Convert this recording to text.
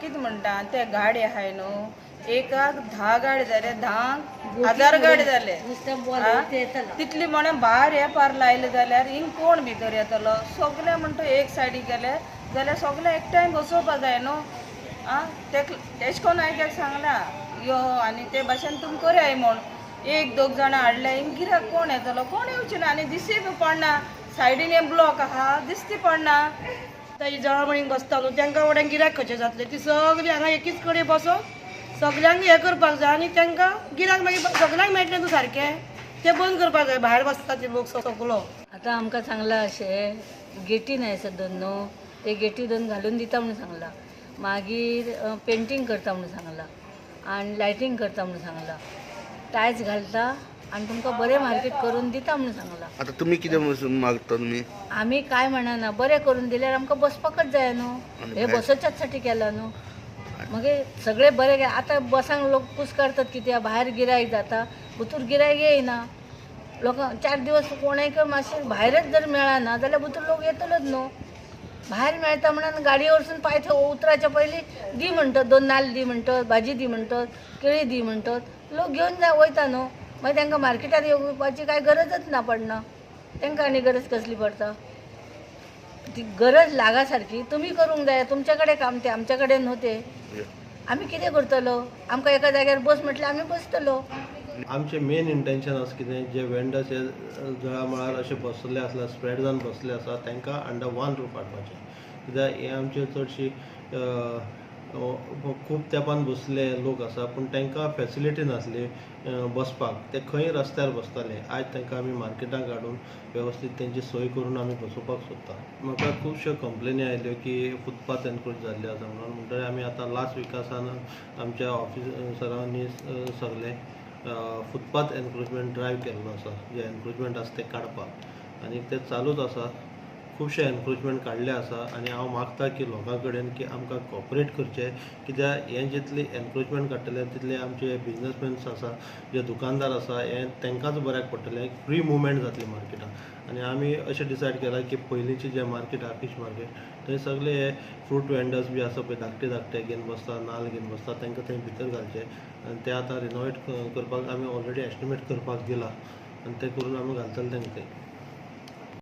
कितें म्हणटा ते गाडी आहाय न्हू एकाक 10 गाडी जाले 10,000 गाडी जाले तितली म्हणे भायर हे पार लायले जाल्यार हिंग कोण भितर येतलो सगळे म्हणटा एक सायडीक गेले जाल्यार सगळे एक टायम बसोवपा जाय न्हू तेश कोन्न हांवें सांगला यो आनी ते भाशेन तुमी करयाय म्हूण एक दोग जाणां हाडले हिंग गिराक कोण येतलो कोण येवचे ना आनी दिसय बी पडना सायडीन हे ब्लॉक आहा दिसती पडना ही जळमळीक बसता न्हू तांकां वड्यांक गिराक खंयचें जातलें ती सगळीं हांगा एकीच कडेन बसोन सगळ्यांक हें करपाक जाय आनी तांकां गिराक मागीर सगळ्यांक मेळटलें न्हू सारकें तें बंद करपाक जाय भायर बसता ते लोक सगळो आतां आमकां सांगलां अशें गेटी न्हय आसत दोन न्हू ते गेटी दोन घालून दिता म्हणून सांगलां मागीर पेंटींग करता म्हणून सांगलां आनी लायटींग करता म्हणून सांगलां टायल्स घालता आनी तुमकां बरें मार्केट करून दिता म्हणून सांगलां. आता तुम्ही कितें मागता तुमी आमी काय म्हणना बरें करून दिल्यार आमकां बसपाकच जाय न्हू हे बसोवच्याच साठी केला न्हू मागीर सगळे बरें आतां बसांक लोक पूस काडटात कित्याक भायर गिरायक जाता भितर गिरायक येयना लोकांक 4 दिवस कोणाक मातशें भायरच जर मेळना जाल्यार भितर लोक येतलोच न्हू भायर मेळटा म्हणून गाडये वरसून पांय थंय उतराच्या पयलीं दी म्हणटात 2 नाल्ल दी म्हणटात भाजी दी म्हणटात केळी दी म्हणटात लोक घेवन वयता न्हू मागीर तांकां मार्केटार येवपाची कांय गरजच ना पडना तांकां आनी गरज कसली पडटा ती गरज लागा सारकी तुमी करूंक जाय तुमचे कडेन काम ते आमचे कडेन न्हू ते आमी कितें करतलो आमकां एका जाग्यार बस म्हटल्यार आमी बसतलो. आमचें मेन इंटेंशन आसा कितें जे वेंडर्स हे जळामळार अशे बसले आसल्यार स्प्रेड जावन बसले आसा तांकां अंडर वन रूफ हाडपाचें कित्याक हे आमचे चडशी खूब तेंपान बसले लोक आसा पूण तांकां फेसिलिटी नासली बसपाक ते खंय रस्त्यार बसताले आयज तांकां आमी मार्केटांत काडून वेवस्थीत तेंची सोय करून आमी बसोवपाक सोदता. म्हाका खुबश्यो कंप्लेनी आयल्यो की फुटपाथ एनक्रोच जाल्ले आसा म्हणून आमी आतां लास्ट विकासान आमच्या ऑफिसरांनी सगळे फुटपाथ एनक्रोचमेंट ड्रायव्ह केल्लो आसा जे एनक्रोचमेंट आसा ते काडपाक आनी ते चालूच आसा खुबशे एनक्रोचमेंट काडले आसा आनी हांव मागता की लोकां कडेन की आमकां कॉपरेट करचें कित्याक हें जितली एनक्रोचमेंट काडटले तितले आमचे बिजनसमॅन्स आसा जे दुकानदार आसा हे तांकांच बऱ्याक पडटलें फ्री मुवमेंट जातली मार्केटान आनी आमी अशें डिसायड केलां की पयलींचें जें मार्केट आहा फीश मार्केट थंय सगळे हे फ्रूट वेंडर्स बी आसा पळय धाकटे धाकटे घेवन बसता नाल्ल घेवन बसता तांकां थंय भितर घालचे आनी ते आतां रिनोवेट करपाक आमी ऑलरेडी एस्टिमेट करपाक दिला आनी ते करून आमी घालतले तांकां थंय.